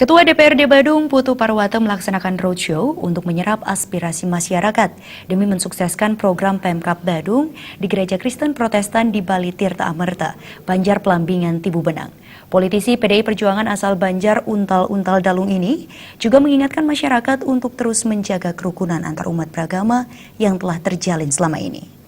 Ketua DPRD Badung, Putu Parwata melaksanakan roadshow untuk menyerap aspirasi masyarakat demi mensukseskan program Pemkab Badung di Gereja Kristen Protestan di Bali Tirta Amerta, Banjar Pelambingan, Tibu Benang. Politisi PDI Perjuangan asal Banjar Untal Dalung ini juga mengingatkan masyarakat untuk terus menjaga kerukunan antar umat beragama yang telah terjalin selama ini.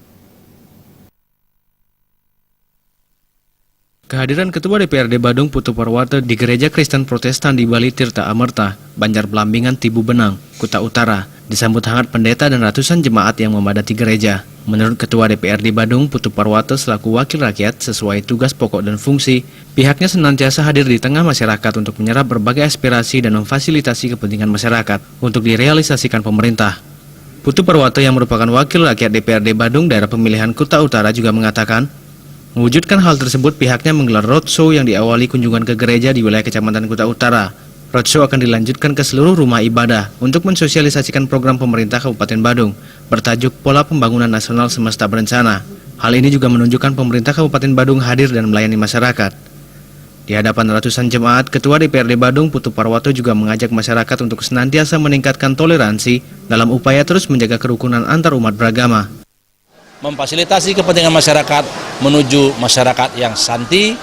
Kehadiran Ketua DPRD Badung Putu Parwata di Gereja Kristen Protestan di Bali Tirta Amerta, Banjar Pelambingan, Tibu Benang, Kuta Utara, disambut hangat pendeta dan ratusan jemaat yang memadati gereja. Menurut Ketua DPRD Badung Putu Parwata selaku wakil rakyat sesuai tugas pokok dan fungsi, pihaknya senantiasa hadir di tengah masyarakat untuk menyerap berbagai aspirasi dan memfasilitasi kepentingan masyarakat untuk direalisasikan pemerintah. Putu Parwata yang merupakan wakil rakyat DPRD Badung daerah pemilihan Kuta Utara juga mengatakan, mewujudkan hal tersebut, pihaknya menggelar roadshow yang diawali kunjungan ke gereja di wilayah Kecamatan Kuta Utara. Roadshow akan dilanjutkan ke seluruh rumah ibadah untuk mensosialisasikan program pemerintah Kabupaten Badung bertajuk Pola Pembangunan Nasional Semesta Berencana. Hal ini juga menunjukkan pemerintah Kabupaten Badung hadir dan melayani masyarakat. Di hadapan ratusan jemaat, Ketua DPRD Badung Putu Parwata juga mengajak masyarakat untuk senantiasa meningkatkan toleransi dalam upaya terus menjaga kerukunan antar umat beragama. Memfasilitasi kepentingan masyarakat menuju masyarakat yang santi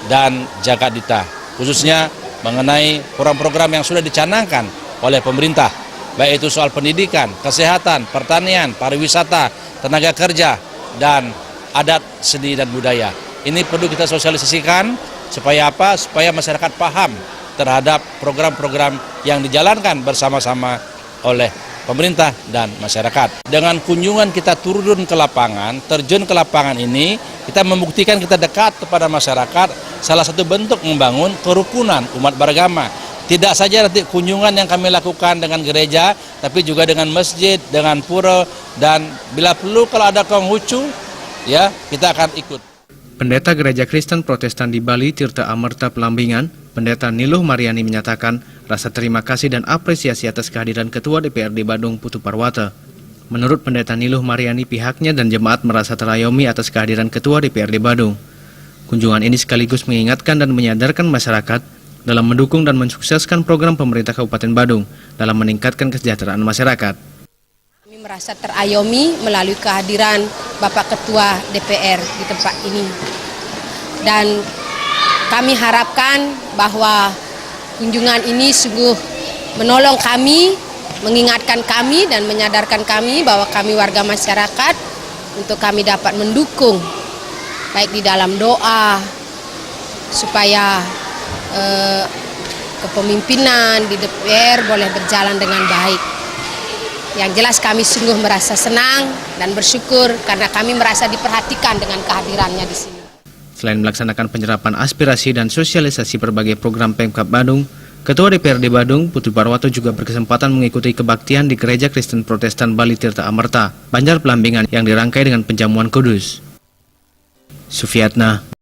dan jagadita, khususnya mengenai program-program yang sudah dicanangkan oleh pemerintah, baik itu soal pendidikan, kesehatan, pertanian, pariwisata, tenaga kerja, dan adat, seni, dan budaya. Ini perlu kita sosialisasikan supaya apa? Supaya masyarakat paham terhadap program-program yang dijalankan bersama-sama oleh pemerintah dan masyarakat. Dengan kunjungan kita turun ke lapangan, terjun ke lapangan ini, kita membuktikan kita dekat kepada masyarakat, salah satu bentuk membangun kerukunan umat beragama. Tidak saja nanti kunjungan yang kami lakukan dengan gereja, tapi juga dengan masjid, dengan pura, dan bila perlu kalau ada Konghucu, ya kita akan ikut. Pendeta Gereja Kristen Protestan di Bali Tirta Amerta Pelambingan, Pendeta Niluh Mariani menyatakan rasa terima kasih dan apresiasi atas kehadiran Ketua DPRD Badung Putu Parwata. Menurut Pendeta Niluh Mariani, pihaknya dan jemaat merasa terayomi atas kehadiran Ketua DPRD Badung. Kunjungan ini sekaligus mengingatkan dan menyadarkan masyarakat dalam mendukung dan mensukseskan program pemerintah Kabupaten Badung dalam meningkatkan kesejahteraan masyarakat. Kami merasa terayomi melalui kehadiran Bapak Ketua DPR di tempat ini. Dan kami harapkan bahwa kunjungan ini sungguh menolong kami, mengingatkan kami dan menyadarkan kami bahwa kami warga masyarakat untuk kami dapat mendukung baik di dalam doa supaya kepemimpinan di DPR boleh berjalan dengan baik. Yang jelas kami sungguh merasa senang dan bersyukur karena kami merasa diperhatikan dengan kehadirannya di sini. Selain melaksanakan penyerapan aspirasi dan sosialisasi berbagai program Pemkab Badung, Ketua DPRD Badung Putu Parwata juga berkesempatan mengikuti kebaktian di Gereja Kristen Protestan Bali Tirta Amerta, Banjar Pelambingan yang dirangkai dengan penjamuan kudus. Sufiatna.